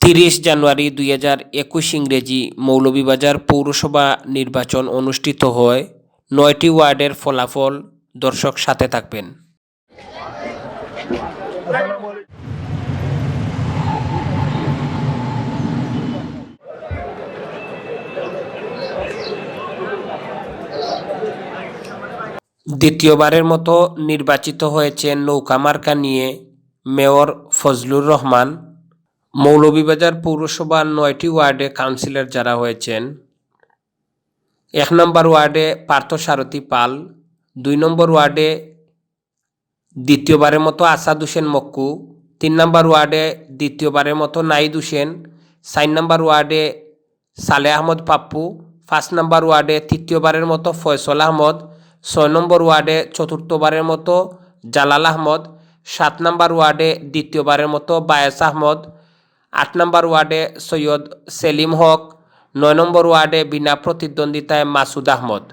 30 জানুয়ারি 2021 ইংরেজি মৌলভীবাজার পৌরসভা নির্বাচন অনুষ্ঠিত হয়। 9টি ওয়ার্ডের ফলাফল দর্শক সাথে থাকবেন। দ্বিতীয়বারের মতো নির্বাচিত হয়েছেন নৌকা মার্কা নিয়ে মেয়র ফজলুর রহমান। মৌলভীবাজার পৌরসভার 9টি ওয়ার্ডে কাউন্সিলর যারা হয়েছেন: 1 নম্বর ওয়ার্ডে পার্থসারথী পাল, 2 নম্বর ওয়ার্ডে দ্বিতীয়বারের মতো আসাদ হোসেন মক্কু, 3 নম্বর ওয়ার্ডে দ্বিতীয়বারের মতো নাইদ হোসেন, 4 নম্বর ওয়ার্ডে সালেহ আহমদ পাপ্পু, 5 নম্বর ওয়ার্ডে তৃতীয়বারের মতো ফয়সল আহমদ, 6 নম্বর ওয়ার্ডে চতুর্থবারের মতো জালাল আহমদ, 7 নম্বর ওয়ার্ডে দ্বিতীয়বারের মতো বায়েস আহমদ, 8 নম্বর ওয়ার্ডে সৈয়দ সেলিম হক, 9 নম্বর ওয়ার্ডে বিনা প্রতিদ্বন্দ্বিতায় মাসুদ আহমদ।